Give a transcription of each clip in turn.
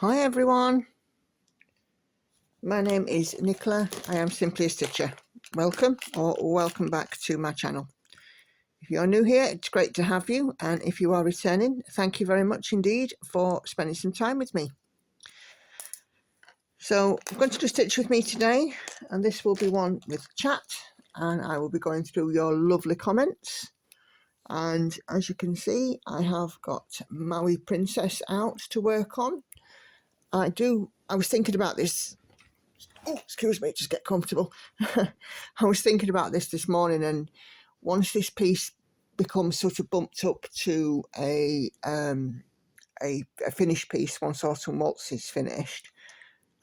Hi everyone, my name is Nicola. I am simply a stitcher. Welcome or welcome back to my channel. If you're new here, it's great to have you, and if you are returning, thank you very much indeed for spending some time with me. So I'm going to do a stitch with me today, and this will be one with chat, and I will be going through your lovely comments. And as you can see, I have got Maui Princess out to work on. I was thinking about this. Oh, excuse me, just get comfortable. I was thinking about this morning, and once this piece becomes sort of bumped up to a finished piece, once Autumn Waltz is finished,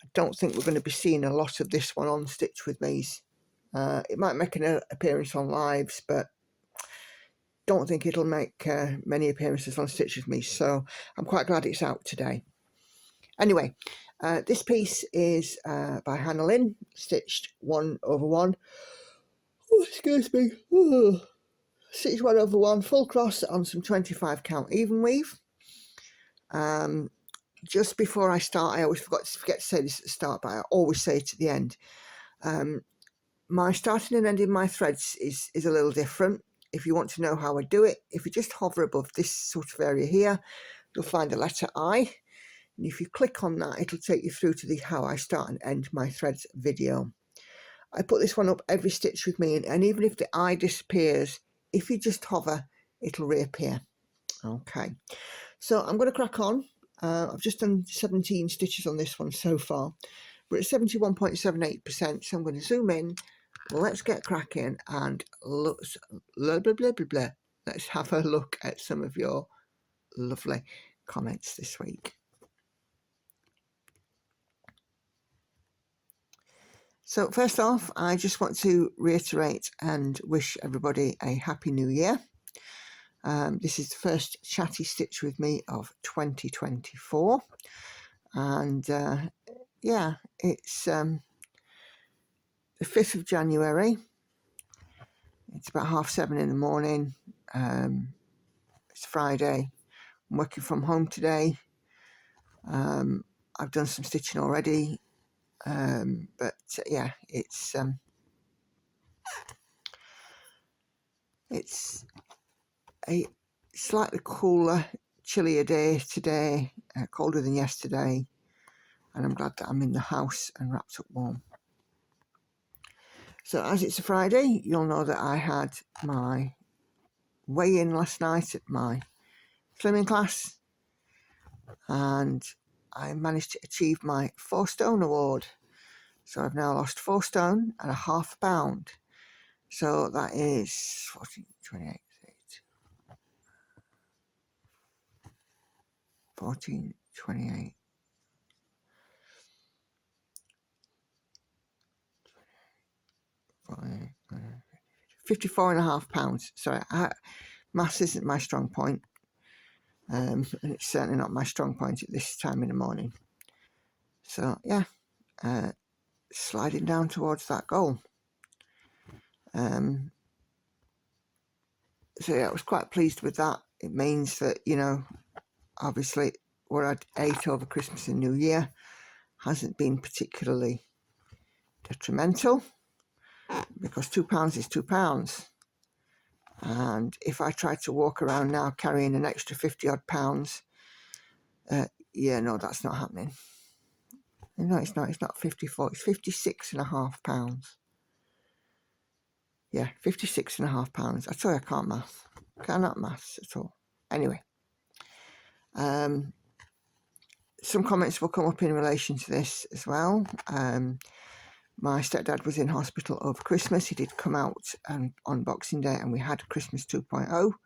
I don't think we're going to be seeing a lot of this one on Stitch With Me's. It might make an appearance on lives, but don't think it'll make many appearances on Stitch With Me, so I'm quite glad it's out today. Anyway, this piece is by Hannah Lynn, stitched 1/1. Oh, excuse me. Oh. Stitched 1/1, full cross on some 25 count even weave. Just before I start, I always forget to say this at the start, but I always say it at the end. My starting and ending my threads is a little different. If you want to know how I do it, if you just hover above this sort of area here, you'll find the letter I. And if you click on that, it'll take you through to the how I start and end my threads video. I put this one up every Stitch With Me, and even if the I disappears, if you just hover, it'll reappear. Okay, so I'm going to crack on. I've just done 17 stitches on this one so far. We're at 71.78%, so I'm going to zoom in. Let's get cracking and look, blah, blah, blah, blah, blah. Let's have a look at some of your lovely comments this week. So first off, I just want to reiterate and wish everybody a happy new year. This is the first chatty Stitch With Me of 2024, and yeah, it's the 5th of January. It's about 7:30 in the morning. It's Friday. I'm working from home today. I've done some stitching already, but yeah, it's a slightly cooler, chillier day today, colder than yesterday, and I'm glad that I'm in the house and wrapped up warm. So as it's a Friday, you'll know that I had my weigh-in last night at my slimming class, and I managed to achieve my 4 stone award. So I've now lost 4 stone and a half pound. So that is 14, 28, 14, 28. 54.5 pounds. Sorry, maths isn't my strong point, and it's certainly not my strong point at this time in the morning. So yeah, sliding down towards that goal. So yeah, I was quite pleased with that. It means that, you know, obviously we're at 8 over Christmas and New Year. Hasn't been particularly detrimental, because £2 is £2. And if I try to walk around now carrying an extra 50 odd pounds, yeah, no, that's not happening. No, it's not 54, it's 56.5 pounds. Yeah, 56.5 pounds. I tell you, I can't math. Cannot maths at all. Anyway, some comments will come up in relation to this as well. My stepdad was in hospital over Christmas. He did come out on Boxing Day, and we had Christmas 2.0.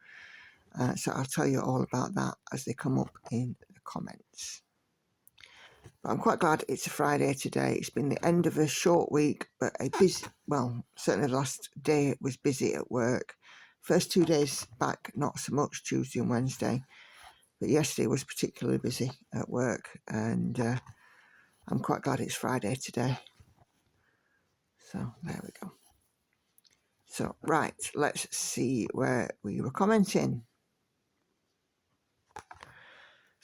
So I'll tell you all about that as they come up in the comments. But I'm quite glad it's a Friday today. It's been the end of a short week, but a busy, well, certainly the last day it was busy at work. First 2 days back, not so much, Tuesday and Wednesday. But yesterday was particularly busy at work, and I'm quite glad it's Friday today. So there we go. So right, let's see where we were commenting.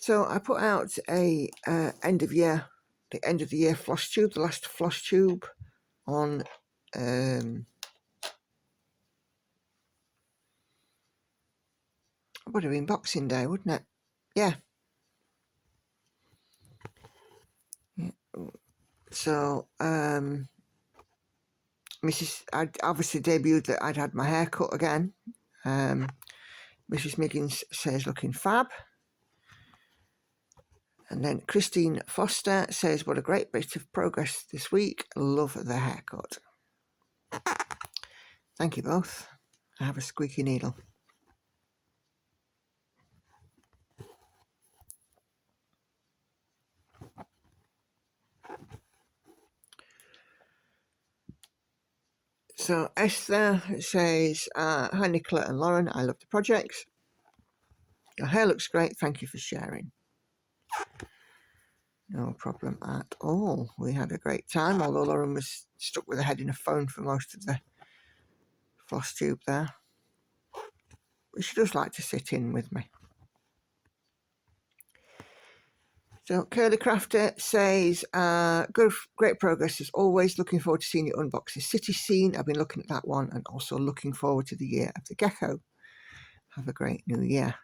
So I put out a end of the end of the year floss tube, the last floss tube on would have been Boxing Day, wouldn't it? Yeah. So I obviously debuted that I'd had my hair cut again. Mrs. Miggins says looking fab. And then Christine Foster says, what a great bit of progress this week. Love the haircut. Thank you both. I have a squeaky needle. So Esther says, hi Nicola and Lauren, I love the projects. Your hair looks great. Thank you for sharing. No problem at all. We had a great time, although Lauren was stuck with her head in a phone for most of the floss tube there. But she does like to sit in with me. So Curly Crafter says, great progress as always. Looking forward to seeing you unbox the city scene. I've been looking at that one and also looking forward to the year of the gecko. Have a great new year.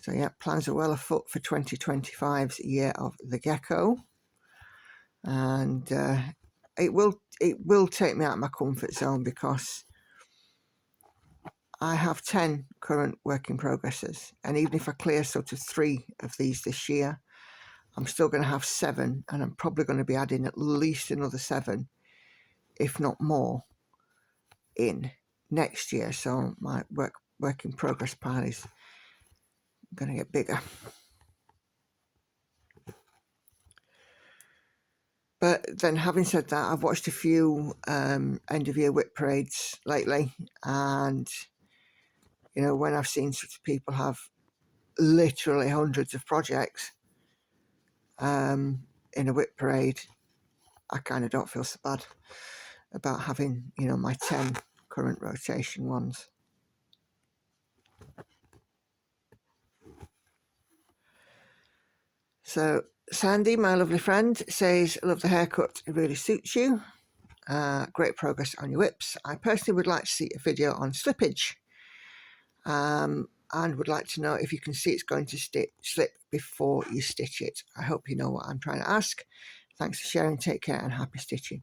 So yeah, plans are well afoot for 2025's year of the gecko. And it will take me out of my comfort zone because I have 10 current work in progresses. And even if I clear sort of 3 of these this year, I'm still going to have 7, and I'm probably going to be adding at least another 7, if not more, in next year. So my work in progress pile is going to get bigger. But then having said that, I've watched a few end of year whip parades lately, and you know, when I've seen such people have literally hundreds of projects in a whip parade, I kind of don't feel so bad about having, you know, my 10 current rotation ones. So Sandy, my lovely friend, says, love the haircut, it really suits you. Great progress on your whips. I personally would like to see a video on slippage, and would like to know if you can see it's going to slip before you stitch it. I hope you know what I'm trying to ask. Thanks for sharing, take care, and happy stitching.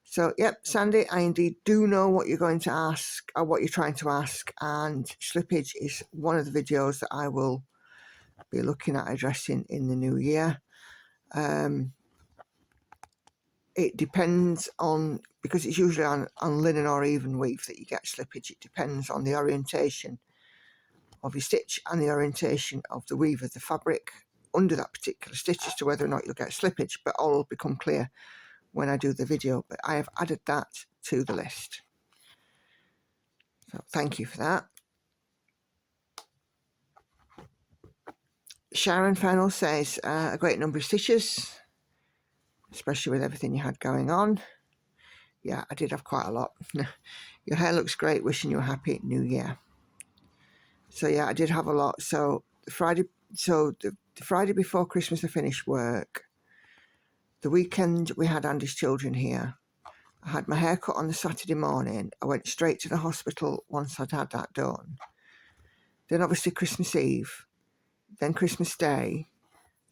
So, yep, Sandy, I indeed do know what you're going to ask, or what you're trying to ask, and slippage is one of the videos that I will be looking at addressing in the new year. It depends on, because it's usually on linen or even weave that you get slippage, it depends on the orientation of your stitch and the orientation of the weave of the fabric under that particular stitch as to whether or not you'll get slippage, but all will become clear when I do the video. But I have added that to the list. So thank you for that. Sharon Fennell says, a great number of stitches, especially with everything you had going on. Yeah, I did have quite a lot. Your hair looks great, wishing you a happy new year. So yeah, I did have a lot. So the Friday before Christmas I finished work. The weekend we had Andy's children here. I had my hair cut on the Saturday morning. I went straight to the hospital once I'd had that done. Then obviously Christmas Eve, then Christmas Day,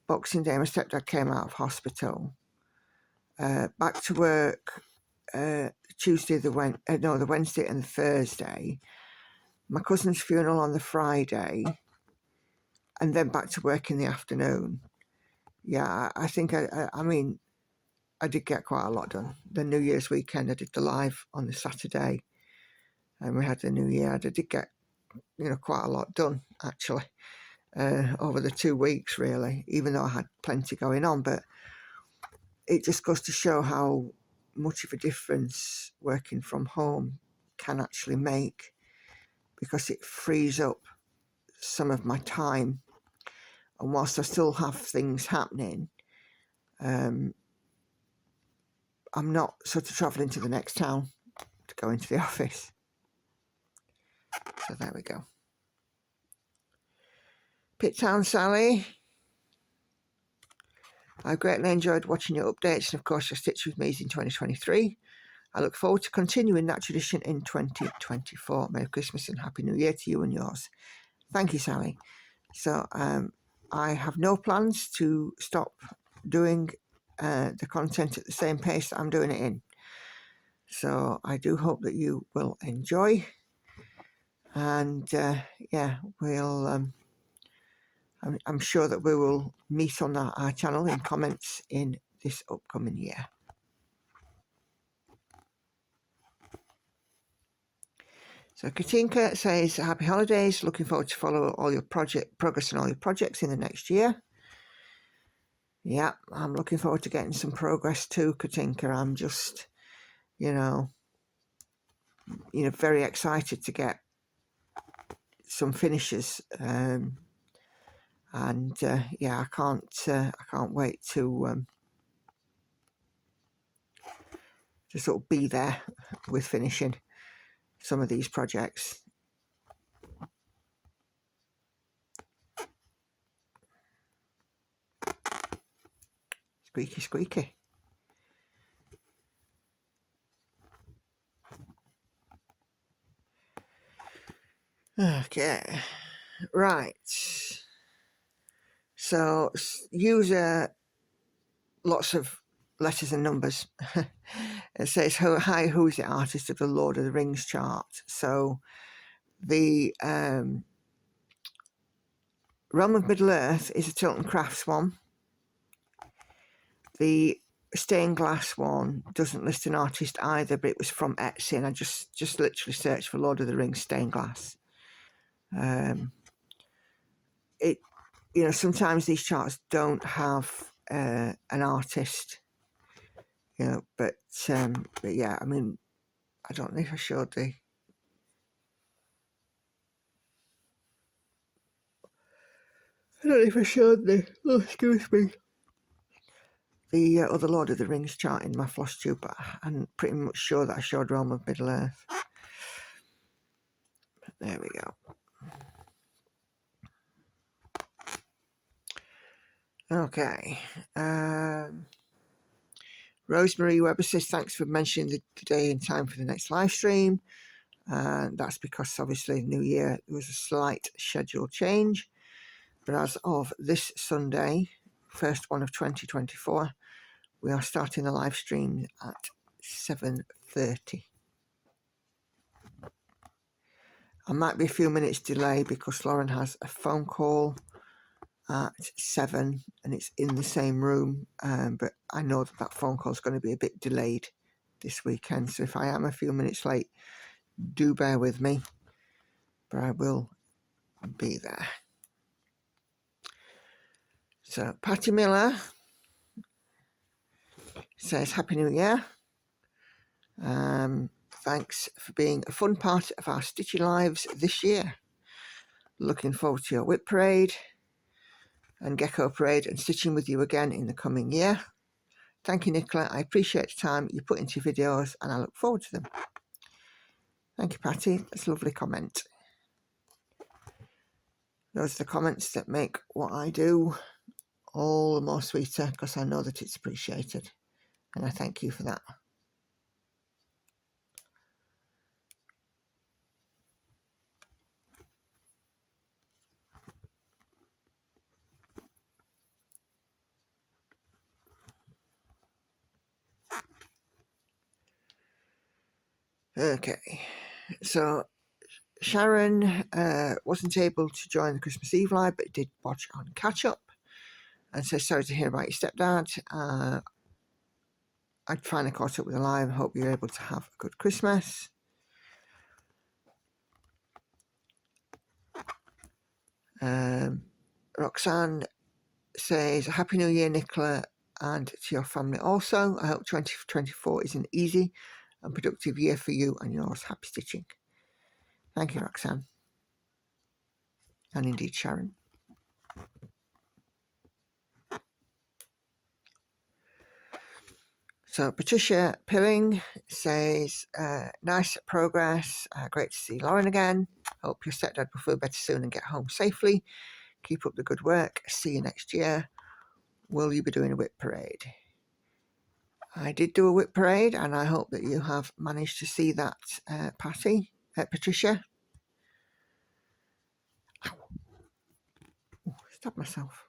Boxing Day, my stepdad came out of hospital. Back to work Tuesday, the Wednesday and the Thursday. My cousin's funeral on the Friday, and then back to work in the afternoon. Yeah, I think I mean, I did get quite a lot done. The New Year's weekend, I did the live on the Saturday, and we had the New Year. I did get, you know, quite a lot done actually over the 2 weeks, really. Even though I had plenty going on, but it just goes to show how much of a difference working from home can actually make, because it frees up some of my time. And whilst I still have things happening, I'm not sort of travelling to the next town to go into the office. So there we go. Pit Town Sally I've greatly enjoyed watching your updates and of course your Stitch With Me's in 2023. I look forward to continuing that tradition in 2024. Merry Christmas and Happy New Year to you and yours. Thank you, Sally. So I have no plans to stop doing the content at the same pace that I'm doing it in. So I do hope that you will enjoy. And yeah, we'll... I'm sure that we will meet on our channel in comments in this upcoming year. So Katinka says, happy holidays, looking forward to follow all your progress on all your projects in the next year. Yeah, I'm looking forward to getting some progress too, Katinka. I'm just, you know, very excited to get some finishes. And yeah, I can't wait to sort of be there with finishing some of these projects. Squeaky, squeaky. Okay, right. So user lots of letters and numbers. It says, hi, who is the artist of the Lord of the Rings chart? So the Realm of Middle-earth is a Tilton Crafts one. The stained glass one doesn't list an artist either, but it was from Etsy, and I just literally searched for Lord of the Rings stained glass. Sometimes these charts don't have an artist, but yeah, I mean, I don't know if I showed the... oh, excuse me, the other Lord of the Rings chart in my floss tube, but I'm pretty much sure that I showed Realm of Middle-earth. There we go. Okay. Rosemary Webber says, thanks for mentioning the day and time for the next live stream. That's because obviously New Year, there was a slight schedule change. But as of this Sunday, first one of 2024, we are starting the live stream at 7:30. I might be a few minutes delay because Lauren has a phone call at 7 and it's in the same room, but I know that phone call is going to be a bit delayed this weekend, so if I am a few minutes late, do bear with me, but I will be there. So Patty Miller says, Happy New Year. Thanks for being a fun part of our Stitchy Lives this year. Looking forward to your Whip Parade and Gecko Parade and stitching with you again in the coming year. Thank you, Nicola. I appreciate the time you put into your videos and I look forward to them. Thank you, Patty. That's a lovely comment. Those are the comments that make what I do all the more sweeter because I know that it's appreciated. And I thank you for that. Okay, so Sharon wasn't able to join the Christmas Eve live, but did watch on catch up and says, sorry to hear about your stepdad. I'd finally caught up with the live. Hope you're able to have a good Christmas. Roxanne says, Happy New Year, Nicola, and to your family also. I hope 2024 is an easy and productive year for you and yours. Happy stitching. Thank you, Roxanne. And indeed, Sharon. So Patricia Pilling says, nice progress. Great to see Lauren again. Hope your stepdad will feel better soon and get home safely. Keep up the good work. See you next year. will you be doing a whip parade? I did do a whip parade, and I hope that you have managed to see that, Patricia. Ow. Oh, stabbed myself.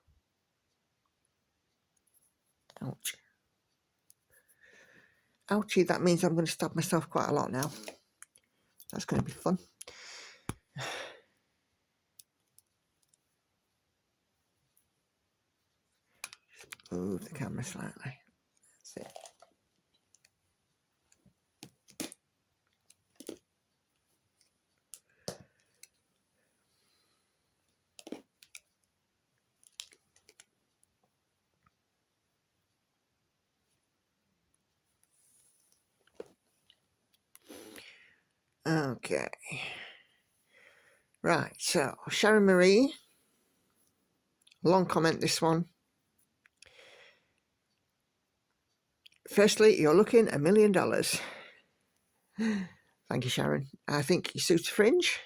Ouch. Ouchie, that means I'm going to stab myself quite a lot now. That's going to be fun. Move the camera slightly. That's it. Okay. Right, so Sharon Marie. Long comment, this one. Firstly, you're looking $1 million. Thank you, Sharon. I think you suit a fringe.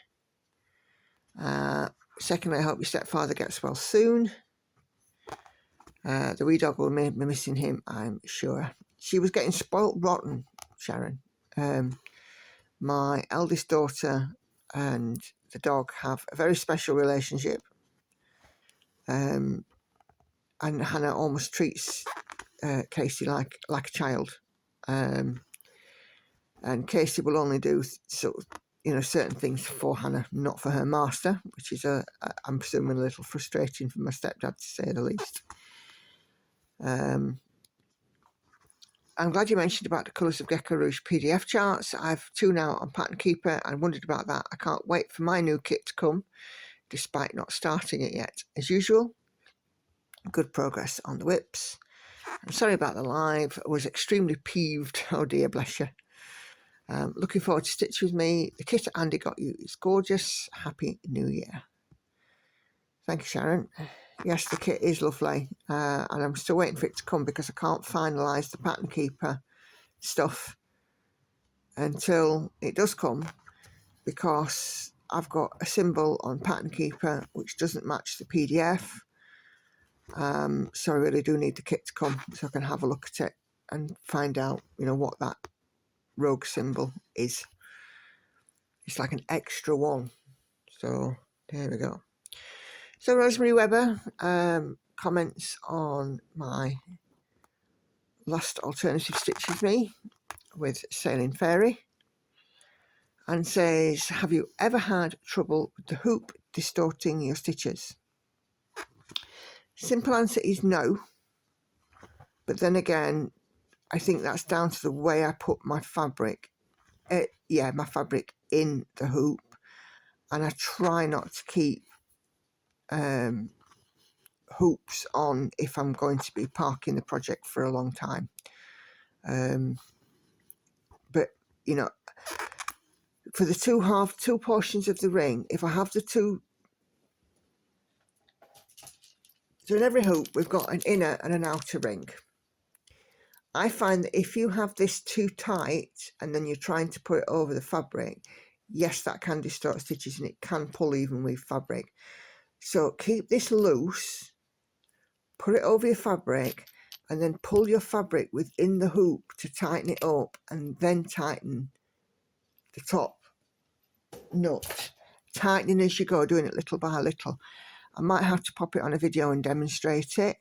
Secondly, I hope your stepfather gets well soon. The wee dog will be missing him, I'm sure. She was getting spoilt rotten, Sharon. My eldest daughter and the dog have a very special relationship. And Hannah almost treats Casey like a child. And Casey will only do sort of, certain things for Hannah, not for her master, which is I'm presuming a little frustrating for my stepdad, to say the least. I'm glad you mentioned about the Colours of Gecko Rouge PDF charts. I've tuned out on Pattern Keeper and wondered about that. I can't wait for my new kit to come, despite not starting it yet. As usual, good progress on the whips. I'm sorry about the live. I was extremely peeved. Oh dear, bless you. Looking forward to Stitch With Me. The kit Andy got you is gorgeous. Happy New Year. Thank you, Sharon. Yes, the kit is lovely, and I'm still waiting for it to come because I can't finalise the Pattern Keeper stuff until it does come, because I've got a symbol on Pattern Keeper which doesn't match the PDF. So I really do need the kit to come so I can have a look at it and find out, what that rogue symbol is. It's like an extra one. So there we go. So Rosemary Webber comments on my last alternative Stitch With Me with Sailing Fairy and says, have you ever had trouble with the hoop distorting your stitches? Simple answer is no, but then again, I think that's down to the way I put my fabric, my fabric in the hoop, and I try not to keep hoops on if I'm going to be parking the project for a long time. But for the two portions of the ring, if I have the two, so in every hoop we've got an inner and an outer ring. I find that if you have this too tight and then you're trying to put it over the fabric, yes, that can distort stitches and it can pull even with fabric. So keep this loose, put it over your fabric, and then pull your fabric within the hoop to tighten it up, and then tighten the top nut. Tightening as you go, doing it little by little. I might have to pop it on a video and demonstrate it.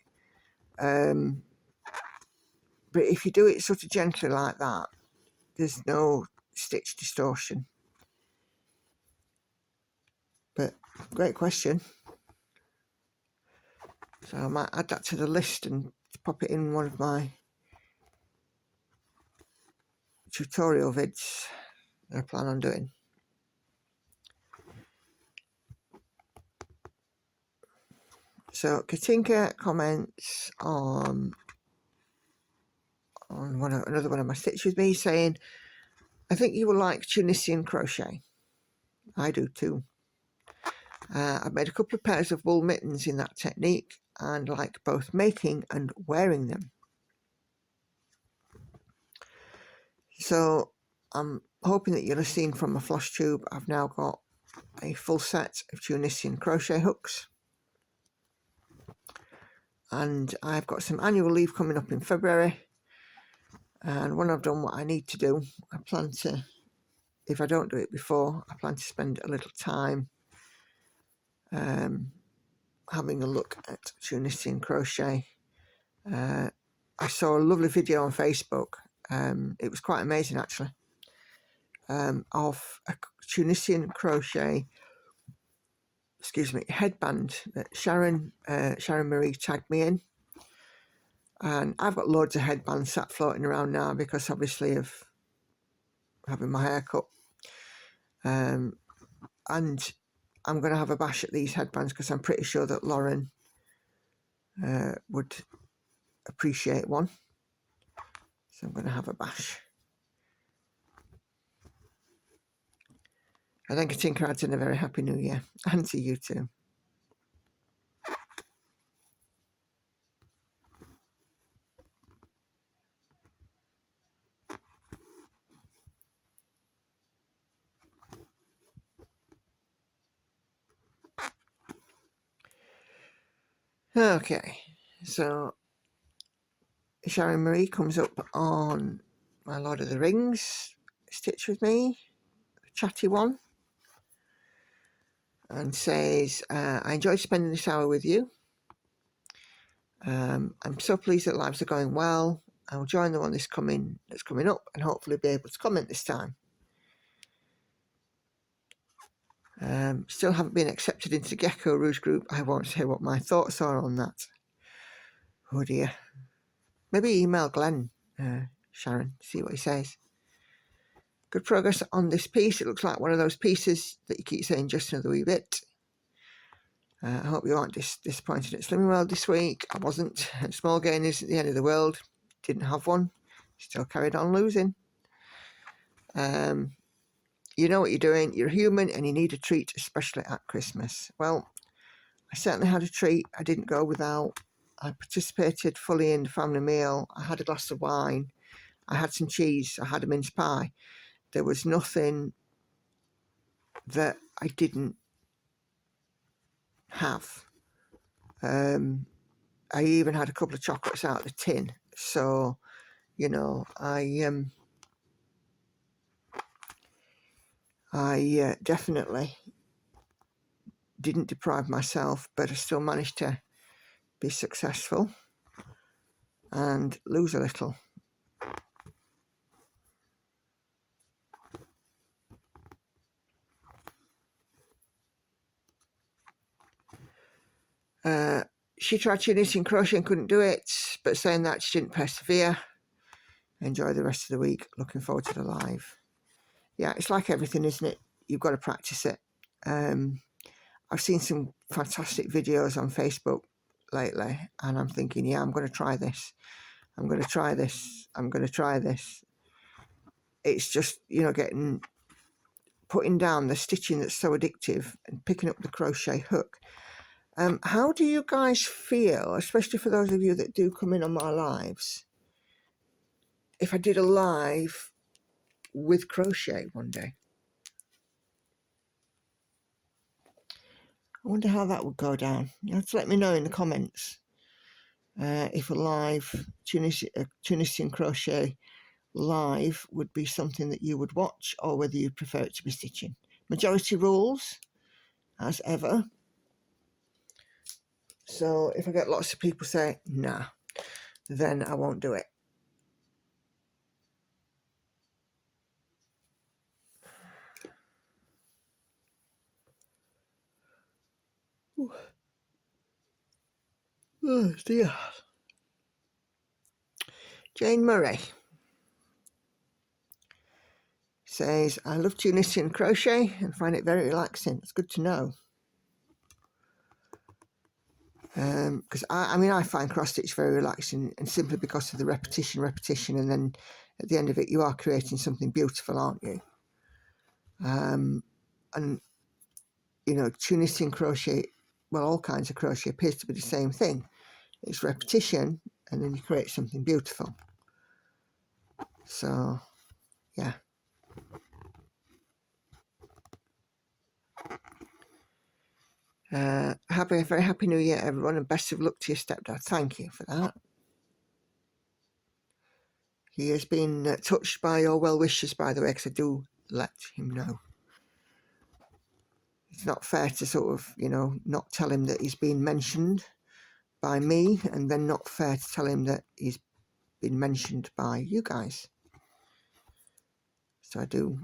But if you do it sort of gently like that, there's no stitch distortion. But great question. So I might add that to the list and pop it in one of my tutorial vids that I plan on doing. So Katinka comments on another one of my Stitch With Me, saying, I think you will like Tunisian crochet. I do too. I've made a couple of pairs of wool mittens in that technique and like both making and wearing them. So I'm hoping that you'll have seen from my floss tube, I've now got a full set of Tunisian crochet hooks. and I've got some annual leave coming up in February, and when I've done what I need to do, I plan to, if I don't do it before, I plan to spend a little time having a look at Tunisian crochet. I saw a lovely video on Facebook, it was quite amazing actually, of a Tunisian crochet, excuse me, headband that Sharon Marie tagged me in. And I've got loads of headbands sat floating around now because obviously of having my hair cut. And I'm going to have a bash at these headbands because I'm pretty sure that Lauren would appreciate one. So I'm going to have a bash. I think Katinka adds in a very happy new year, and to you too. Okay, so Sharon Marie comes up on my Lord of the Rings Stitch With Me, the chatty one, and says, I enjoyed spending this hour with you. I'm so pleased that lives are going well. I'll join the one that's coming up and hopefully be able to comment this time. Still haven't been accepted into the Gecko Rouge group. I won't say what my thoughts are on that. Oh dear. Maybe email Glenn, Sharon, see what he says. Good progress on this piece. It looks like one of those pieces that you keep saying just another wee bit. I hope you aren't disappointed at Slimming World this week. I wasn't. Small gain isn't the end of the world. Didn't have one. Still carried on losing. You know what you're doing. You're human and you need a treat, especially at Christmas. Well, I certainly had a treat. I didn't go without. I participated fully in the family meal. I had a glass of wine. I had some cheese. I had a mince pie. There was nothing that I didn't have. I even had a couple of chocolates out of the tin. So, you know, I definitely didn't deprive myself, but I still managed to be successful and lose a little. She tried Tunisian crochet and couldn't do it, but saying that she didn't persevere. Enjoy the rest of the week. Looking forward to the live. Yeah, it's like everything, isn't it? You've got to practice it. I've seen some fantastic videos on Facebook lately, and I'm thinking, yeah, I'm going to try this. I'm going to try this. I'm going to try this. It's just, you know, putting down the stitching that's so addictive and picking up the crochet hook. How do you guys feel, especially for those of you that do come in on my lives, if I did a live with crochet one day? I wonder how that would go down. You have to let me know in the comments if a live Tunisian crochet live would be something that you would watch, or whether you'd prefer it to be stitching. Majority rules, as ever. So if I get lots of people say, nah, then I won't do it. Ooh. Oh dear. Jane Murray says, I love Tunisian crochet and find it very relaxing. It's good to know. Because I find cross stitch very relaxing, and simply because of the repetition, and then at the end of it you are creating something beautiful, aren't you? And you know, Tunisian crochet, well, all kinds of crochet appears to be the same thing. It's repetition and then you create something beautiful. So yeah. Very happy New Year, everyone, and best of luck to your stepdad. Thank you for that. He has been touched by your well wishes, by the way, because I do let him know. It's not fair to sort of, not tell him that he's been mentioned by me, and then not fair to tell him that he's been mentioned by you guys. So I do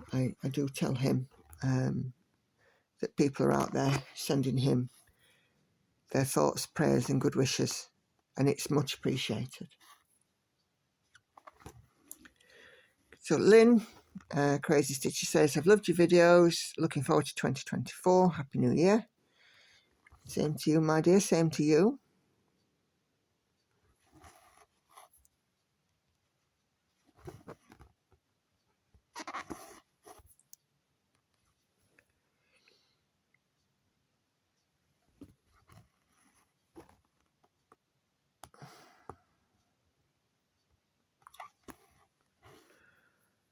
tell him that people are out there sending him their thoughts, prayers and good wishes, and it's much appreciated. So Lynn, Crazy Stitcher says, I've loved your videos, looking forward to 2024, Happy New Year. Same to you, my dear, same to you.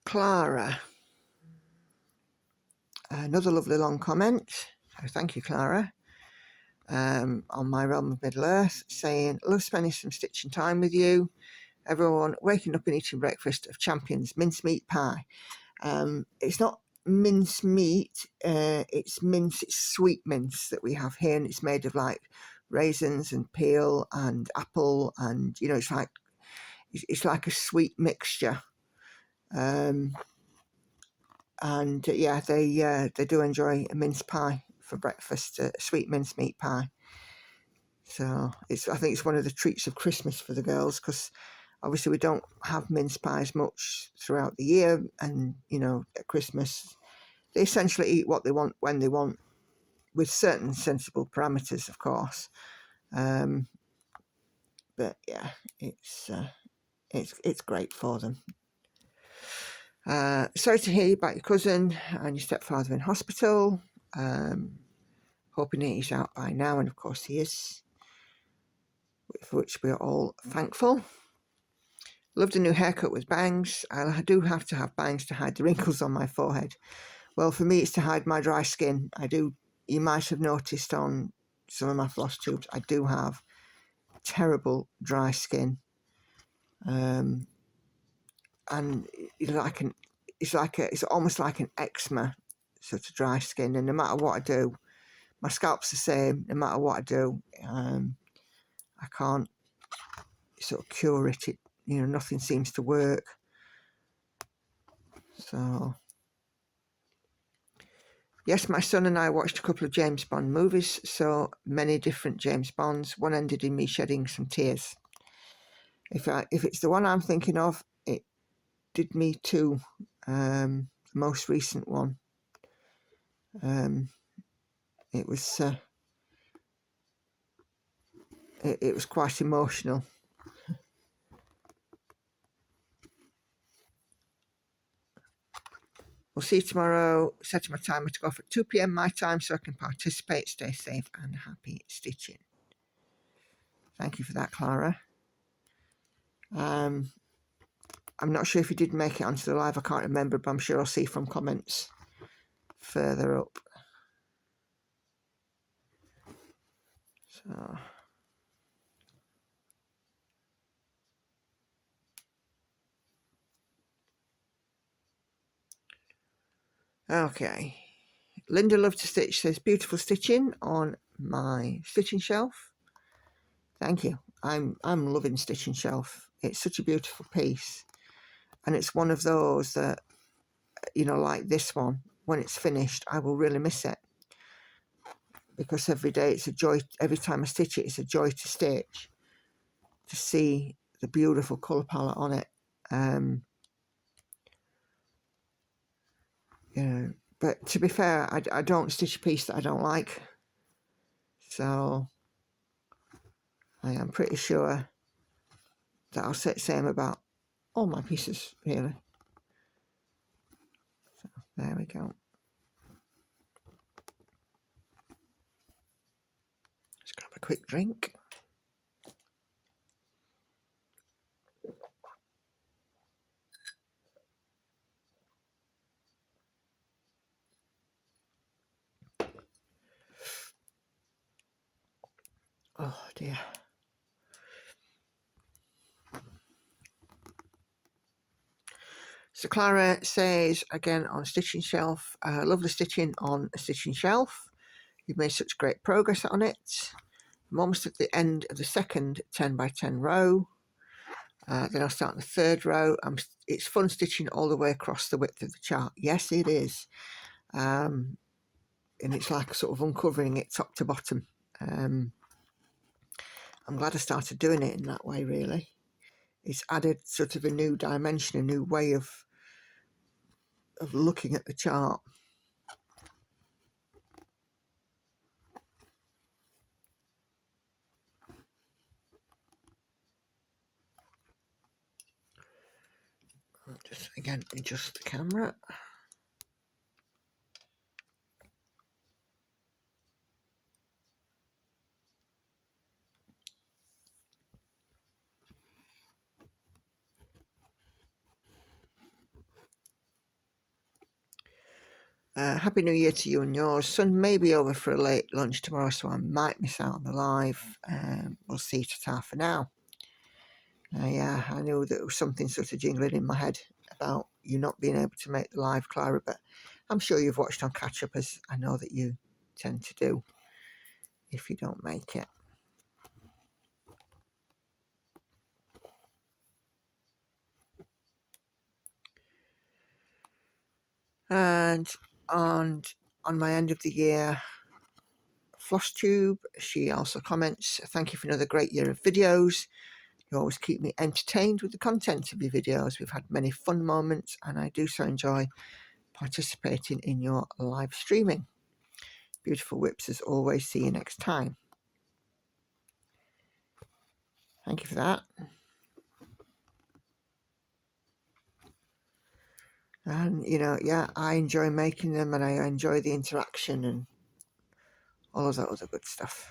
Clara, another lovely long comment. So thank you, Clara, on my Realm of Middle Earth, saying, love spending some stitching time with you. Everyone waking up and eating breakfast of Champions mincemeat pie. It's not mince meat, it's sweet mince that we have here, and it's made of like raisins and peel and apple, and it's like a sweet mixture. Yeah, they do enjoy a mince pie for breakfast, sweet mincemeat pie. So I think it's one of the treats of Christmas for the girls, because obviously we don't have mince pies much throughout the year, and at Christmas they essentially eat what they want when they want, with certain sensible parameters, of course. But yeah, it's great for them. Sorry to hear about your cousin and your stepfather in hospital. Hoping he's out by now, and of course he is, for which we are all thankful. Loved a new haircut with bangs. I do have to have bangs to hide the wrinkles on my forehead. Well, for me, it's to hide my dry skin. You might have noticed on some of my floss tubes, I do have terrible dry skin. And it's almost like an eczema sort of dry skin. And no matter what I do, my scalp's the same. No matter what I do, I can't sort of cure it. Nothing seems to work. So, yes, my son and I watched a couple of James Bond movies, so many different James Bonds. One ended in me shedding some tears. If it's the one I'm thinking of, it did me too. The most recent one. It was it was quite emotional. We'll see you tomorrow. Set my timer to go for 2 p.m. my time so I can participate. Stay safe and happy stitching. Thank you for that, Clara. I'm not sure if you did make it onto the live. I can't remember, but I'm sure I'll see from comments further up. So, okay. Linda Love to Stitch says, beautiful stitching on my stitching shelf. Thank you. I'm loving stitching shelf. It's such a beautiful piece, and it's one of those that, like this one, when it's finished, I will really miss it, because every day it's a joy. Every time I stitch it, it's a joy to stitch, to see the beautiful colour palette on it. But to be fair, I don't stitch a piece that I don't like, so I am pretty sure that I'll say the same about all my pieces, really. So there we go. Let's grab a quick drink. Oh dear. So Clara says, again on stitching shelf, love the stitching on a stitching shelf. You've made such great progress on it. I'm almost at the end of the second 10 by 10 row. Then I'll start the third row. It's fun stitching all the way across the width of the chart. Yes, it is. And it's like sort of uncovering it top to bottom. I'm glad I started doing it in that way, really. It's added sort of a new dimension, a new way of looking at the chart. Just again, adjust the camera. Happy New Year to you and yours. Son may be over for a late lunch tomorrow, so I might miss out on the live. We'll see ta-ta for now. Yeah, I knew there was something sort of jingling in my head about you not being able to make the live, Clara, but I'm sure you've watched on catch-up, as I know that you tend to do if you don't make it. And on my end of the year floss tube, she also comments, thank you for another great year of videos. You always keep me entertained with the content of your videos. We've had many fun moments and I do so enjoy participating in your live streaming. Beautiful whips as always. See you next time. Thank you for that. And you know, yeah, I enjoy making them and I enjoy the interaction and all of that other good stuff.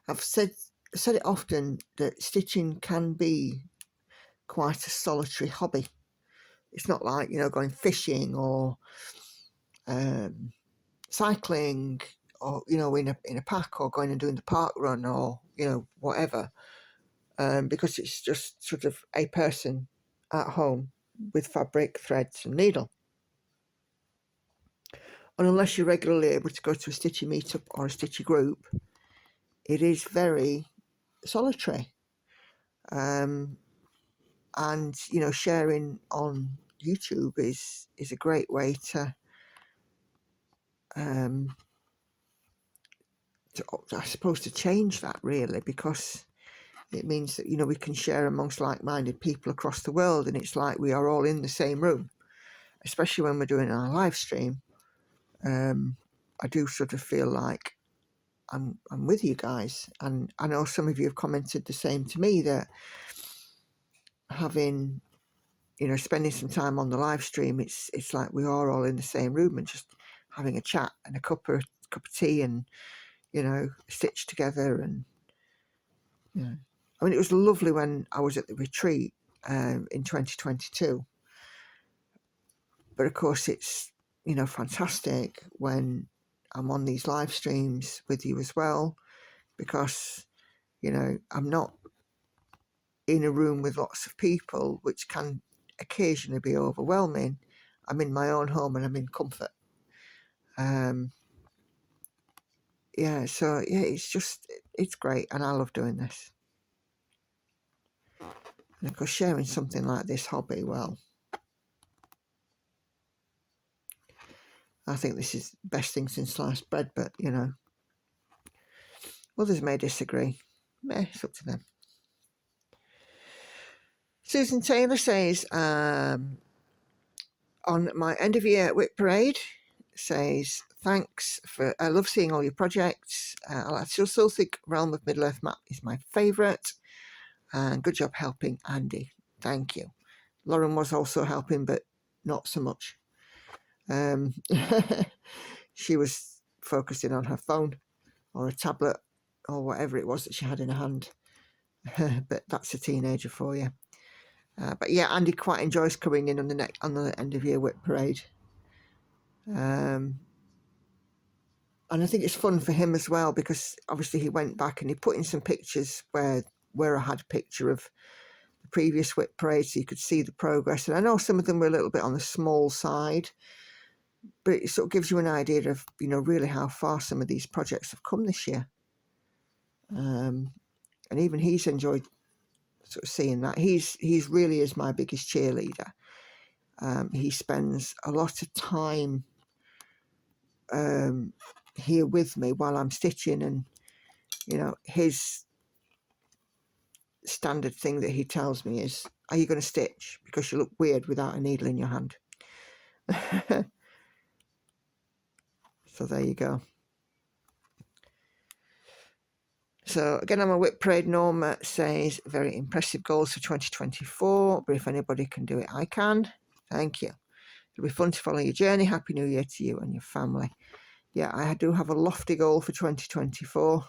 I've said it often that stitching can be quite a solitary hobby. It's not like, you know, going fishing or cycling or, you know, in a pack, or going and doing the park run, or, you know, whatever, because it's just sort of a person at home with fabric, threads and needle. And unless you're regularly able to go to a stitchy meetup or a stitchy group, it is very solitary. And you know, sharing on YouTube is a great way to I suppose to change that, really, because it means that, you know, we can share amongst like-minded people across the world, and it's like we are all in the same room, especially when we're doing our live stream. I do sort of feel like I'm with you guys, and I know some of you have commented the same to me, that having, you know, spending some time on the live stream, it's like we are all in the same room and just having a chat and a cup of tea and, you know, stitch together. And you know, I mean, it was lovely when I was at the retreat in 2022, but of course it's, you know, fantastic when I'm on these live streams with you as well, because, you know, I'm not in a room with lots of people, which can occasionally be overwhelming. I'm in my own home and I'm in comfort. Yeah, so yeah, it's great, and I love doing this. And of course, sharing something like this hobby, well, I think this is the best thing since sliced bread, but, you know, others may disagree. It's up to them. Susan Taylor says, on my end of year whip parade, says, thanks for, I love seeing all your projects. I still think Realm of Middle-earth map is my favourite. And good job helping, Andy. Thank you. Lauren was also helping, but not so much. She was focusing on her phone or a tablet or whatever it was that she had in her hand. But that's a teenager for you. But yeah, Andy quite enjoys coming in on the end of year whip parade. And I think it's fun for him as well, because obviously he went back and he put in some pictures where I had a picture of the previous whip parade, so you could see the progress. And I know some of them were a little bit on the small side, but it sort of gives you an idea of, you know, really how far some of these projects have come this year. And even he's enjoyed sort of seeing that. He's really is my biggest cheerleader. He spends a lot of time here with me while I'm stitching, and you know, his standard thing that he tells me is, are you going to stitch? Because you look weird without a needle in your hand. So there you go. So again, on my whip parade, Norma says, very impressive goals for 2024, but if anybody can do it, I can. Thank you. It'll be fun to follow your journey. Happy New Year to you and your family. Yeah, I do have a lofty goal for 2024.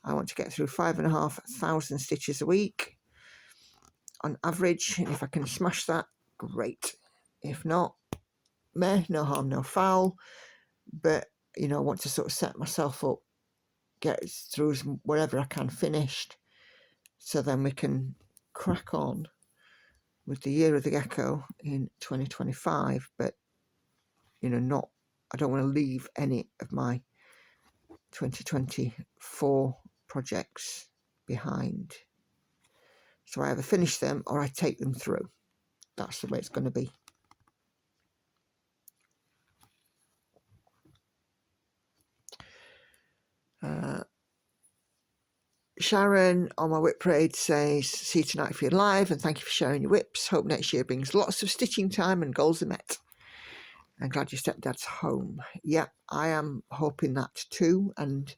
I want to get through 5,500 stitches a week on average, and if I can smash that, great. If not, no harm, no foul. But you know, I want to sort of set myself up, get through whatever I can finished, so then we can crack on with the year of the gecko in 2025. But you know, I don't want to leave any of my 2024 projects behind. So I either finish them or I take them through. That's the way it's going to be. Sharon on my whip parade says, see you tonight for your live, and thank you for sharing your whips. Hope next year brings lots of stitching time and goals are met. I'm glad your stepdad's home. Yeah, I am hoping that too. And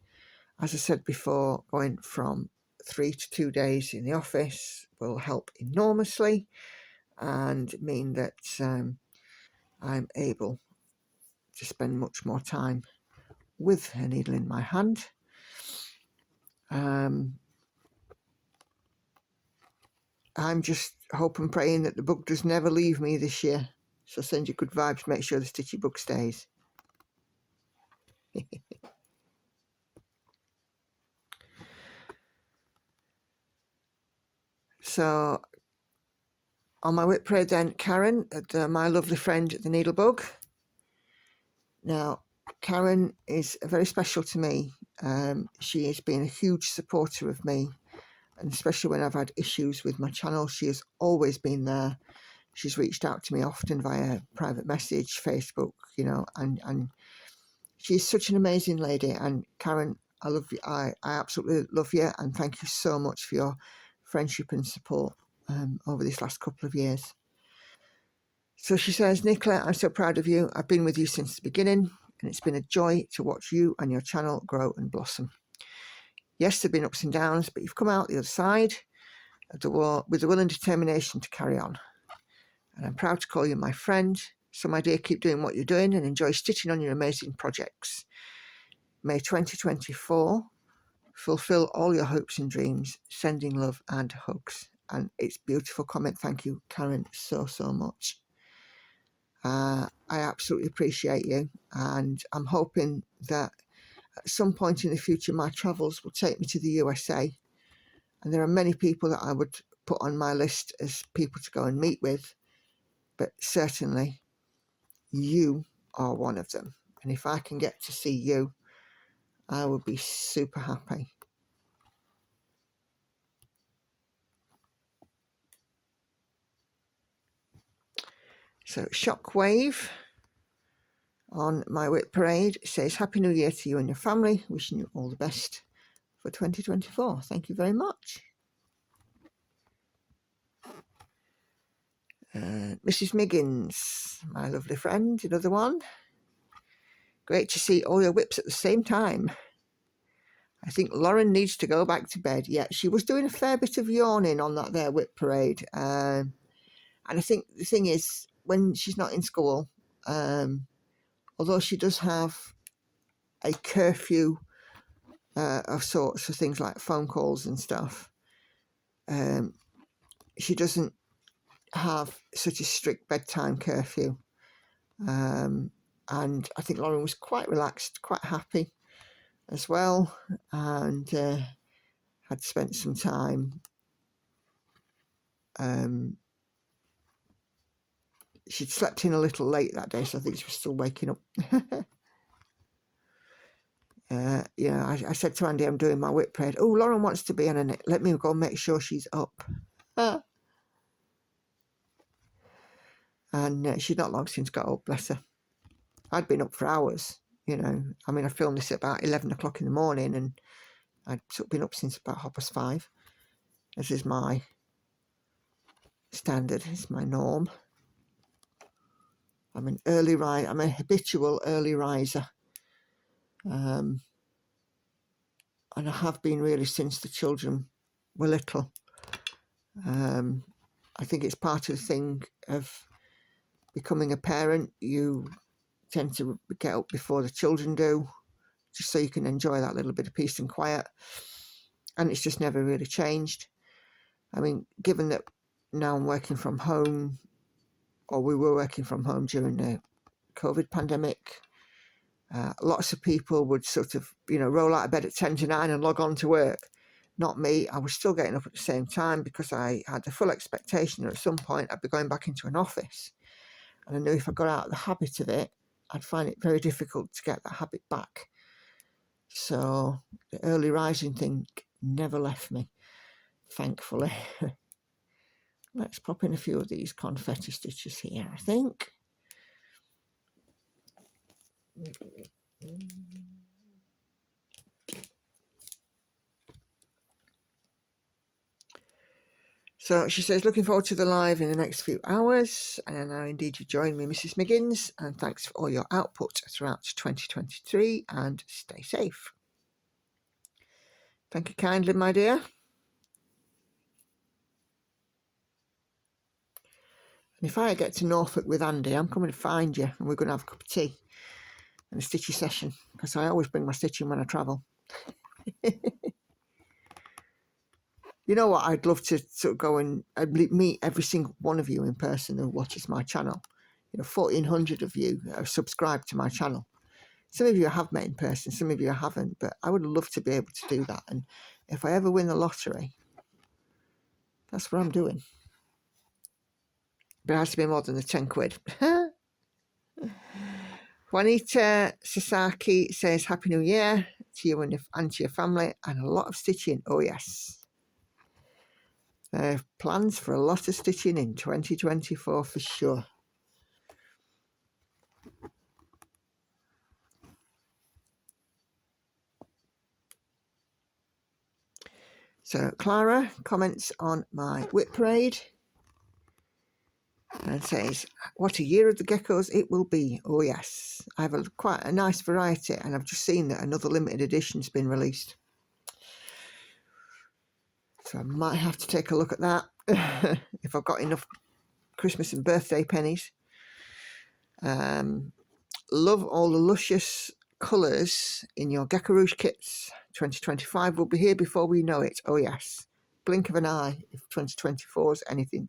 as I said before, going from 3 to 2 days in the office will help enormously and mean that I'm able to spend much more time with a needle in my hand. I'm just hoping and praying that the bug does never leave me this year. So send you good vibes, make sure the stitchy bug stays. So on my whip parade then, Karen, my lovely friend the Needlebug. Now, Karen is very special to me. She has been a huge supporter of me, and especially when I've had issues with my channel, she has always been there. She's reached out to me often via private message, Facebook, you know, and she's such an amazing lady. And Karen, I love you. I absolutely love you, and thank you so much for your friendship and support over this last couple of years. So she says, Nicola, I'm so proud of you. I've been with you since the beginning, and it's been a joy to watch you and your channel grow and blossom. Yes, there have been ups and downs, but you've come out the other side of the war with the will and determination to carry on. And I'm proud to call you my friend. So, my dear, keep doing what you're doing and enjoy stitching on your amazing projects. May 2024 fulfill all your hopes and dreams. Sending love and hugs. And it's a beautiful comment. Thank you, Karen, so much. I absolutely appreciate you, and I'm hoping that at some point in the future my travels will take me to the USA, and there are many people that I would put on my list as people to go and meet with, but certainly you are one of them, and if I can get to see you, I would be super happy. So Shockwave on my whip parade says, Happy New Year to you and your family, wishing you all the best for 2024. Thank you very much. Mrs. Miggins, my lovely friend, another one. Great to see all your whips at the same time. I think Lauren needs to go back to bed. Yeah, she was doing a fair bit of yawning on that there whip parade. And I think the thing is, when she's not in school, although she does have a curfew of sorts for things like phone calls and stuff, she doesn't have such a strict bedtime curfew. And I think Lauren was quite relaxed, quite happy as well, and had spent some time. She'd slept in a little late that day, so I think she was still waking up. I said to Andy, I'm doing my whip parade. Oh, Lauren wants to be on it. Let me go make sure she's up. And she'd not long since got up, bless her. I'd been up for hours, you know. I mean, I filmed this at about 11 o'clock in the morning, and I'd sort of been up since about 5:30. This is my standard, it's my norm. I'm an early riser, I'm a habitual early riser. And I have been really since the children were little. I think it's part of the thing of becoming a parent. You tend to get up before the children do, just so you can enjoy that little bit of peace and quiet. And it's just never really changed. I mean, given that now I'm working from home, or we were working from home during the COVID pandemic, lots of people would sort of, roll out of bed at 10 to 9 and log on to work. Not me. I was still getting up at the same time because I had the full expectation that at some point I'd be going back into an office. And I knew if I got out of the habit of it, I'd find it very difficult to get that habit back. So the early rising thing never left me, thankfully. Let's pop in a few of these confetti stitches here, I think. So she says, looking forward to the live in the next few hours. And now indeed you've joined me, Mrs. Miggins. And thanks for all your output throughout 2023, and stay safe. Thank you kindly, my dear. And if I get to Norfolk with Andy, I'm coming to find you, and we're going to have a cup of tea and a stitchy session, because I always bring my stitching when I travel. You know what? I'd love to sort of go and meet every single one of you in person who watches my channel. 1,400 of you are subscribed to my channel. Some of you I have met in person, some of you I haven't, but I would love to be able to do that. And if I ever win the lottery, that's what I'm doing. But it has to be more than the 10 quid. Juanita Sasaki says, Happy New Year to you and to your family, and a lot of stitching. Oh, yes. Plans for a lot of stitching in 2024 for sure. So Clara comments on my whip parade and says, what a year of the geckos it will be. Oh yes, I have quite a nice variety, and I've just seen that another limited edition's been released. So I might have to take a look at that if I've got enough Christmas and birthday pennies. Love all the luscious colours in your Gecko Rouge kits. 2025 will be here before we know it. Oh yes, blink of an eye if 2024 is anything.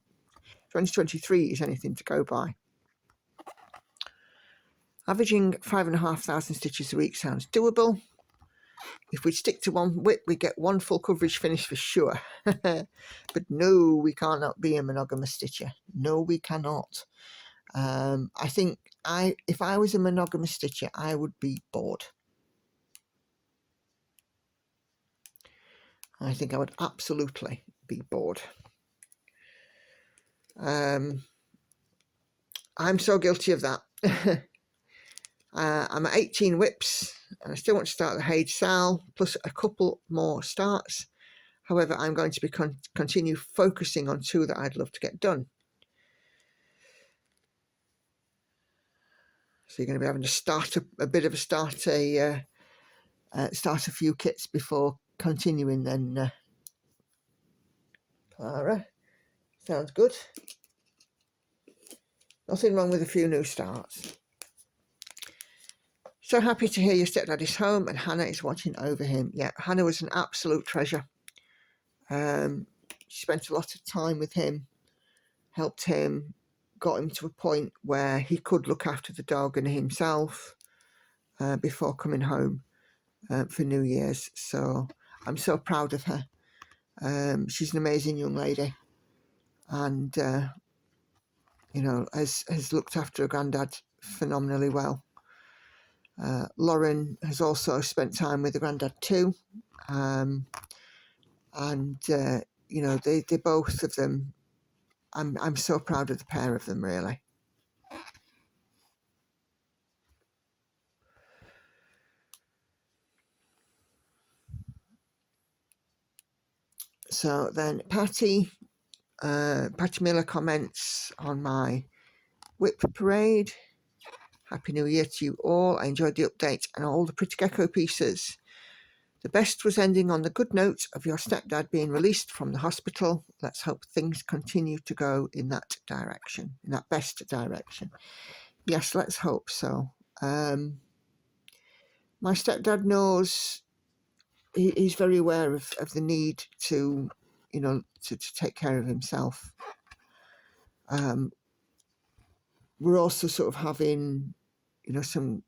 2023 is anything to go by. Averaging 5,500 stitches a week sounds doable. If we stick to one whip, we get one full coverage finish for sure. But no, we cannot be a monogamous stitcher. No, we cannot. I think if I was a monogamous stitcher, I would be bored. I think I would absolutely be bored. I'm so guilty of that. I'm at 18 whips, and I still want to start the Haid Sal, plus a couple more starts. However, I'm going to be continue focusing on 2 that I'd love to get done. So you're going to be having to start start a few kits before continuing then. Clara, sounds good. Nothing wrong with a few new starts. So happy to hear your stepdad is home and Hannah is watching over him. Yeah, Hannah was an absolute treasure. She spent a lot of time with him, helped him, got him to a point where he could look after the dog and himself before coming home for New Year's. So I'm so proud of her. She's an amazing young lady, and you know, has looked after her granddad phenomenally well. Lauren has also spent time with the granddad too, and you know, they both of them. I'm so proud of the pair of them, really. So then Patty Miller comments on my whip parade. Happy New Year to you all. I enjoyed the update and all the Pretty Gecko pieces. The best was ending on the good note of your stepdad being released from the hospital. Let's hope things continue to go in that direction, in that best direction. Yes, let's hope so. My stepdad knows, he's very aware of the need to, you know, to take care of himself. We're also sort of having, you know, some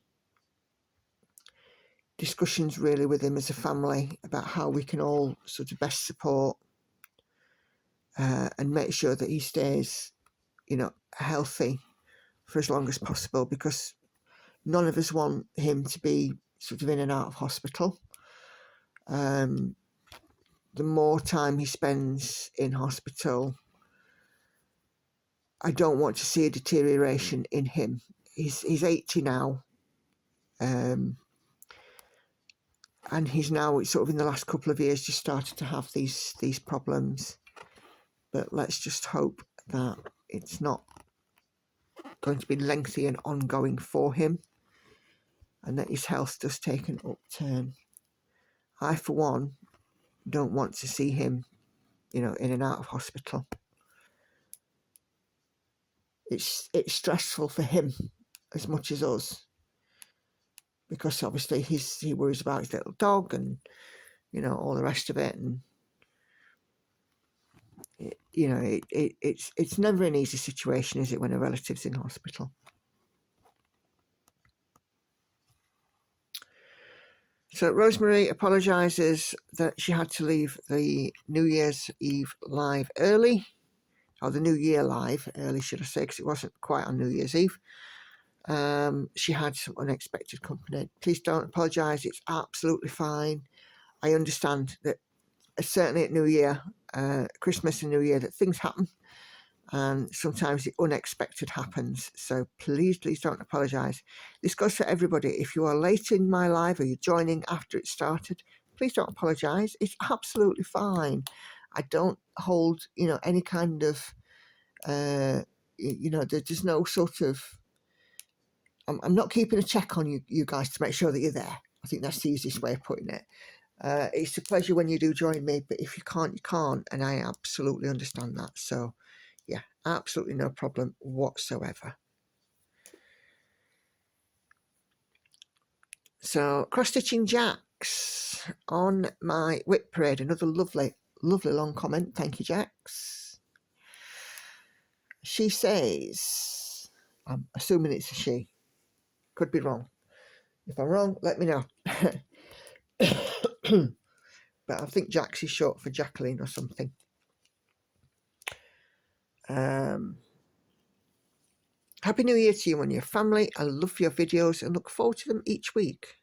discussions really with him as a family about how we can all sort of best support and make sure that he stays, you know, healthy for as long as possible, because none of us want him to be sort of in and out of hospital. The more time he spends in hospital, I don't want to see a deterioration in him. He's 80 now, and he's now sort of in the last couple of years just started to have these problems. But let's just hope that it's not going to be lengthy and ongoing for him, and that his health does take an upturn. I, for one, don't want to see him, you know, in and out of hospital. It's stressful for him as much as us, because obviously he worries about his little dog and, you know, all the rest of it, and you know, it's never an easy situation, is it, when a relative's in hospital? So Rosemary apologises that she had to leave the New Year's Eve live early, or the New Year live early, should I say, because it wasn't quite on New Year's Eve. She had some unexpected company. Please don't apologise, it's absolutely fine. I understand that certainly at New Year, Christmas and New Year, that things happen, and sometimes the unexpected happens. So please don't apologise. This goes for everybody. If you are late in my live or you're joining after it started, please don't apologise. It's absolutely fine. I don't hold, you know, any kind of, you know, there's no sort of, I'm not keeping a check on you guys to make sure that you're there. I think that's the easiest way of putting it. It's a pleasure when you do join me, but if you can't, you can't, and I absolutely understand that. So yeah, absolutely no problem whatsoever. So cross-stitching Jax on my whip parade, another lovely long comment. Thank you, Jax. She says, I'm assuming it's a she, could be wrong. If I'm wrong, let me know. But I think Jax is short for Jacqueline or something. Happy New Year to you and your family. I love your videos and look forward to them each week.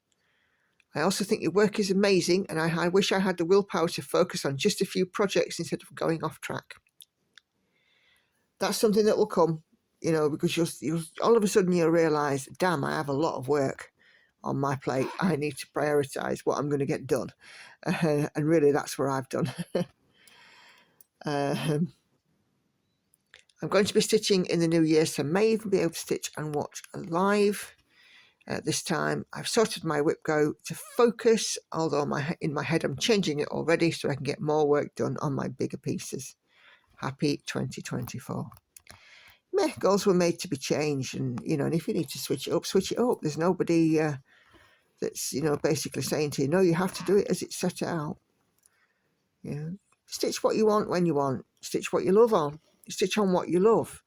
I also think your work is amazing, and I wish I had the willpower to focus on just a few projects instead of going off track. That's something that will come, you know, because you'll all of a sudden you'll realise, damn, I have a lot of work on my plate. I need to prioritise what I'm going to get done. And really, that's where I've done. I'm going to be stitching in the new year, so I may even be able to stitch and watch live. This time I've sorted my whip go to focus, although in my head I'm changing it already so I can get more work done on my bigger pieces. Happy 2024. Meh, goals were made to be changed, and you know, and if you need to switch it up, switch it up. There's nobody that's, you know, basically saying to you, no, you have to do it as it's set out. You know, stitch what you want when you want, stitch what you love on. stitch on what you love.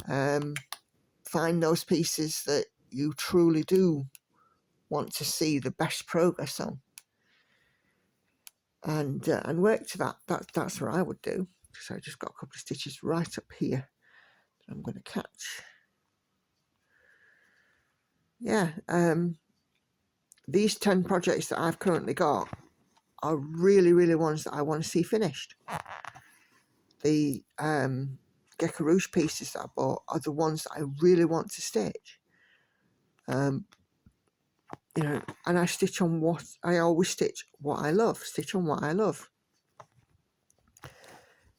Find those pieces that you truly do want to see the best progress on, and work to that. That's what I would do. So I just got a couple of stitches right up here that I'm going to catch. Yeah, these 10 projects that I've currently got are really ones that I want to see finished. The Gecko Rouge pieces that I bought are the ones that I really want to stitch. You know, and I stitch on what I always stitch what I love. Stitch on what I love.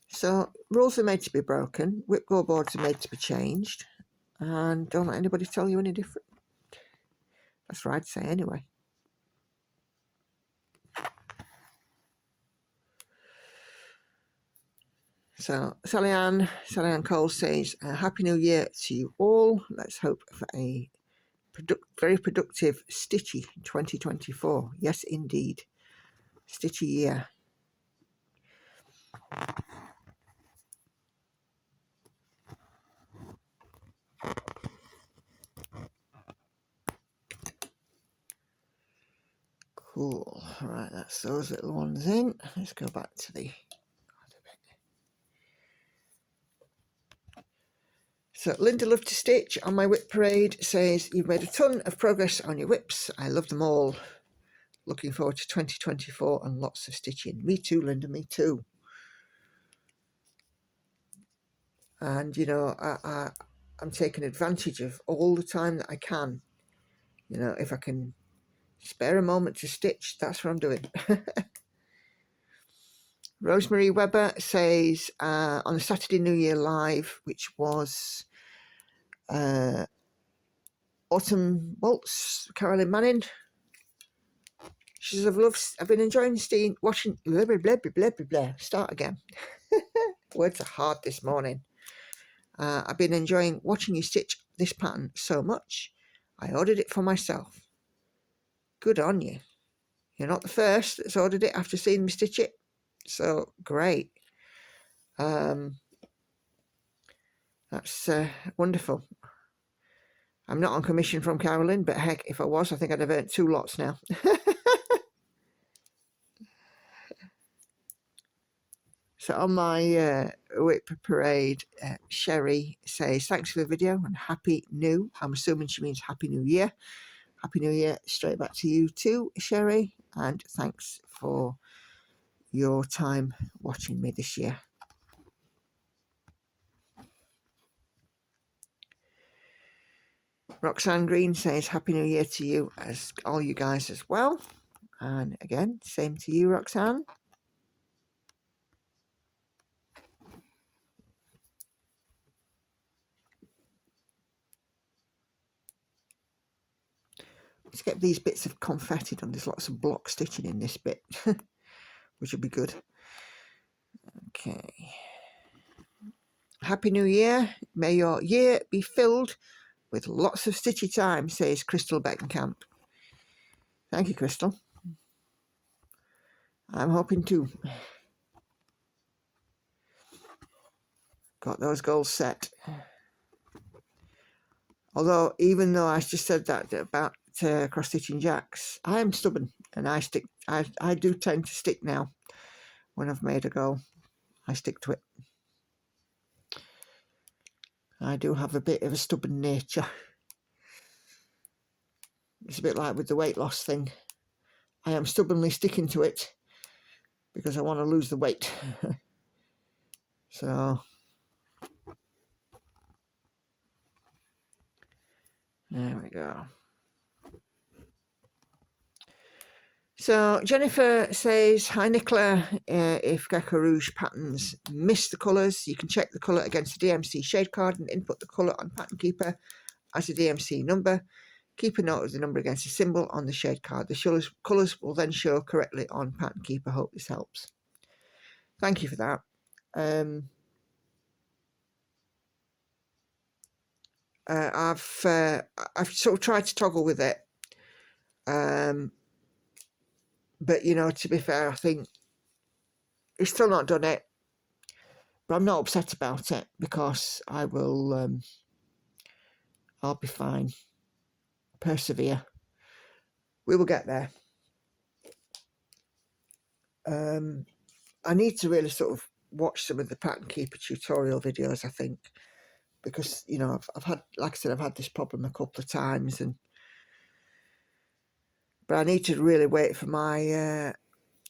So rules are made to be broken. Whip go boards are made to be changed, and don't let anybody tell you any different. That's what I'd say anyway. So Sally Ann Cole says, Happy New Year to you all. Let's hope for a very productive, stitchy 2024. Yes, indeed. Stitchy year. Cool. All right, that's those little ones in. Let's go back to the... So Linda Love to Stitch on my whip parade says, you've made a ton of progress on your whips. I love them all. Looking forward to 2024 and lots of stitching. Me too, Linda, me too. And, you know, I'm taking advantage of all the time that I can. You know, if I can spare a moment to stitch, that's what I'm doing. Rosemary Webber says, on the Saturday New Year Live, which was Autumn Waltz, Carolyn Manning. She says, I've been enjoying watching, blah, blah, blah, blah, blah, blah. Start again. Words are hard this morning. I've been enjoying watching you stitch this pattern so much. I ordered it for myself. Good on you. You're not the first that's ordered it after seeing me stitch it. So, great. That's wonderful. I'm not on commission from Carolyn, but heck, if I was, I think I'd have earned 2 lots now. So on my whip parade, Sherry says, thanks for the video and happy new. I'm assuming she means happy new year. Happy new year straight back to you too, Sherry. And thanks for your time watching me this year. Roxanne Green says, happy new year to you, as all you guys as well. And again, same to you, Roxanne. Let's get these bits of confetti done. There's lots of block stitching in this bit, which will be good. Okay. Happy New Year. May your year be filled with lots of stitchy time, says Crystal Beckenkamp. Thank you, Crystal. I'm hoping to. Got those goals set. Although, even though I just said that about cross-stitching jacks, I am stubborn and I stick. I do tend to stick now. When I've made a goal, I stick to it. I do have a bit of a stubborn nature. It's a bit like with the weight loss thing. I am stubbornly sticking to it because I want to lose the weight. So, there we go. So Jennifer says, hi Nicola, if Gecko Rouge patterns miss the colours, you can check the colour against the DMC shade card and input the colour on Pattern Keeper as a DMC number. Keep a note of the number against the symbol on the shade card. The colours will then show correctly on Pattern Keeper. Hope this helps. Thank you for that. I've sort of tried to toggle with it. But, you know, to be fair, I think it's still not done it. But I'm not upset about it because I will, I'll be fine. Persevere. We will get there. I need to really sort of watch some of the pattern keeper tutorial videos, I think, because, you know, I've had, like I said, I've had this problem a couple of times, but I need to really wait for my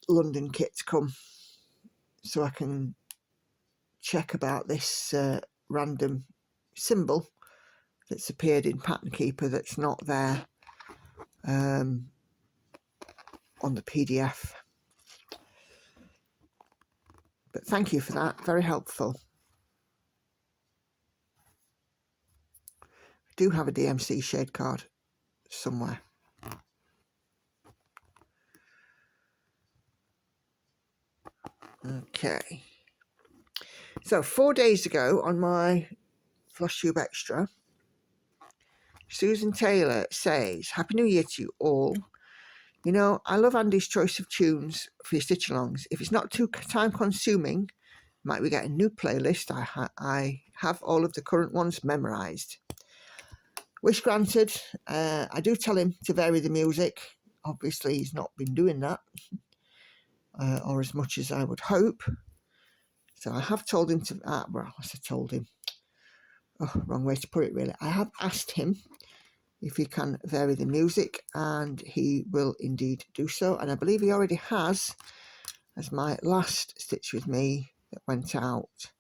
London kit to come so I can check about this random symbol that's appeared in Pattern Keeper that's not there on the PDF. But thank you for that, very helpful. I do have a DMC shade card somewhere. Okay, so 4 days ago on my Floss Tube Extra, Susan Taylor says, Happy New Year to you all. You know, I love Andy's choice of tunes for your stitch alongs. If it's not too time consuming, might we get a new playlist? I have all of the current ones memorised. Wish granted. I do tell him to vary the music. Obviously, he's not been doing that, or as much as I would hope. So I have told him to, well, I told him, oh, wrong way to put it really. I have asked him if he can vary the music, and he will indeed do so. And I believe he already has, as my last Stitch With Me that went out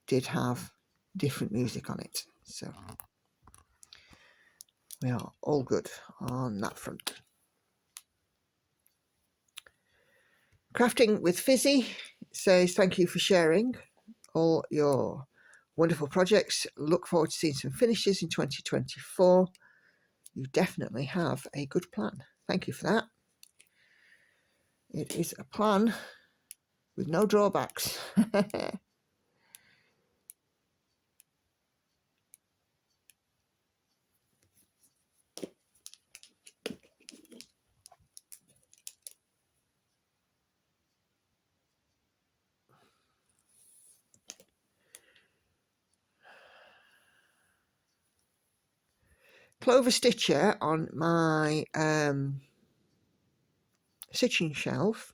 did have different music on it. So we are all good on that front. Crafting with Fizzy says, thank you for sharing all your wonderful projects. Look forward to seeing some finishes in 2024. You definitely have a good plan. Thank you for that. It is a plan with no drawbacks. Clover Stitcher on my stitching shelf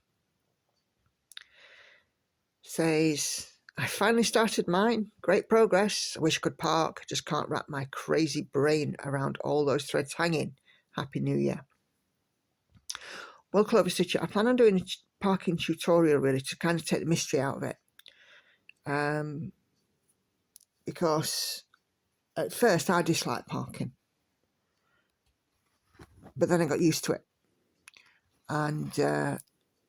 says, I finally started mine. Great progress. I wish I could park. Just can't wrap my crazy brain around all those threads hanging. Happy New Year. Well, Clover Stitcher, I plan on doing a parking tutorial really to kind of take the mystery out of it. Because at first I disliked parking, but then I got used to it. And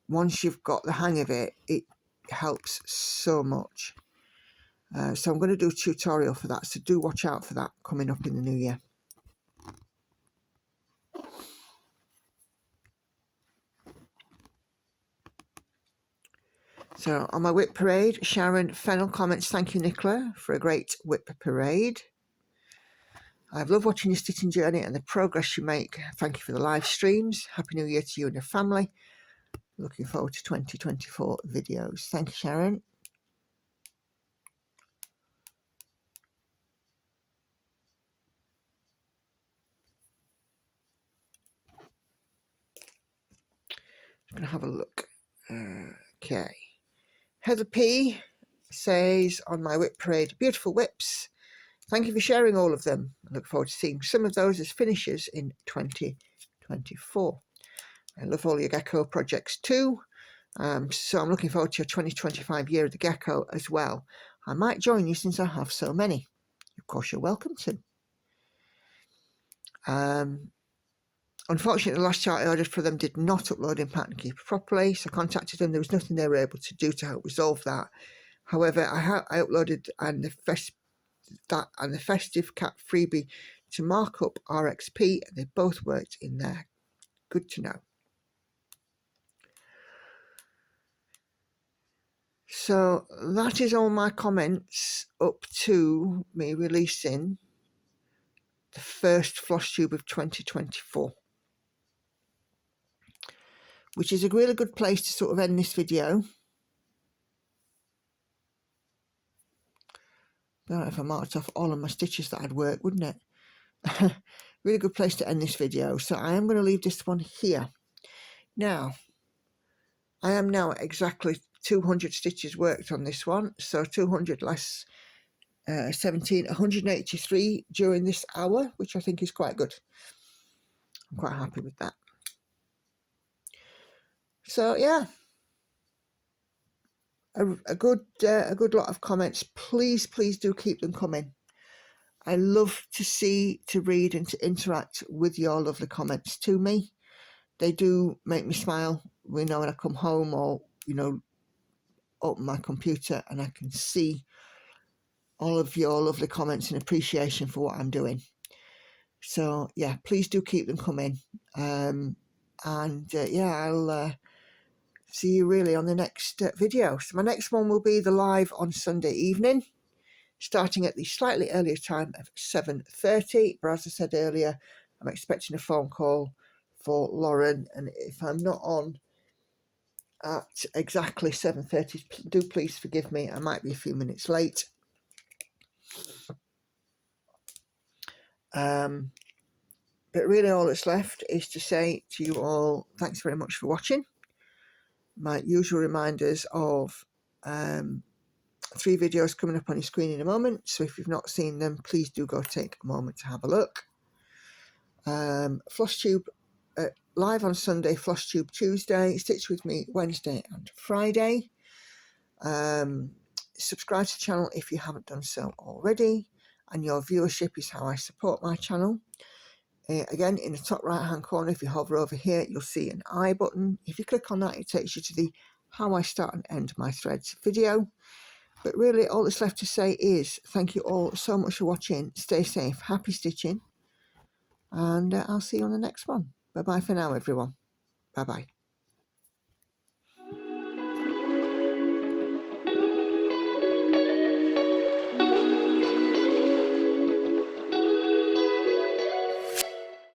once you've got the hang of it, it helps so much. So I'm going to do a tutorial for that, so do watch out for that coming up in the new year. So on my whip parade, Sharon Fennell comments, thank you Nicola for a great whip parade. I've loved watching your stitching journey and the progress you make. Thank you for the live streams. Happy New Year to you and your family. Looking forward to 2024 videos. Thank you, Sharon. I'm going to have a look. Okay. Heather P says on my whip parade, beautiful whips. Thank you for sharing all of them. I look forward to seeing some of those as finishes in 2024. I love all your gecko projects too. So I'm looking forward to your 2025 year of the gecko as well. I might join you since I have so many. Of course, you're welcome to. Unfortunately, the last chart I ordered for them did not upload in Pattern Keeper properly, so I contacted them. There was nothing they were able to do to help resolve that. However, I uploaded and the Festive Cat freebie to markup RXP, and they both worked in there. Good to know. So that is all my comments up to me releasing the first floss tube of 2024, which is a really good place to sort of end this video. I don't know if I marked off all of my stitches that I'd worked, wouldn't it? Really good place to end this video. So I am going to leave this one here. Now, I am now at exactly 200 stitches worked on this one. So 200 less 17, 183 during this hour, which I think is quite good. I'm quite happy with that. So yeah, a good lot of comments. Please do keep them coming. I love to see, to read and to interact with your lovely comments to me. They do make me smile. We know when I come home or, you know, open my computer and I can see all of your lovely comments and appreciation for what I'm doing. So yeah, please do keep them coming. Yeah, I'll see you really on the next video. So my next one will be the live on Sunday evening, starting at the slightly earlier time of 7:30. But as I said earlier, I'm expecting a phone call for Lauren, and if I'm not on at exactly 7:30, do please forgive me. I might be a few minutes late. But really all that's left is to say to you all, thanks very much for watching. My usual reminders of 3 videos coming up on your screen in a moment. So if you've not seen them, please do go take a moment to have a look. Floss Tube live on Sunday, Floss Tube Tuesday, Stitch With Me Wednesday and Friday. Subscribe to the channel if you haven't done so already, and your viewership is how I support my channel. Again, in the top right hand corner, if you hover over here, you'll see an I button. If you click on that, it takes you to the how I start and end my threads video. But really all that's left to say is thank you all so much for watching. Stay safe, happy stitching, and I'll see you on the next one. Bye bye for now, everyone. Bye bye.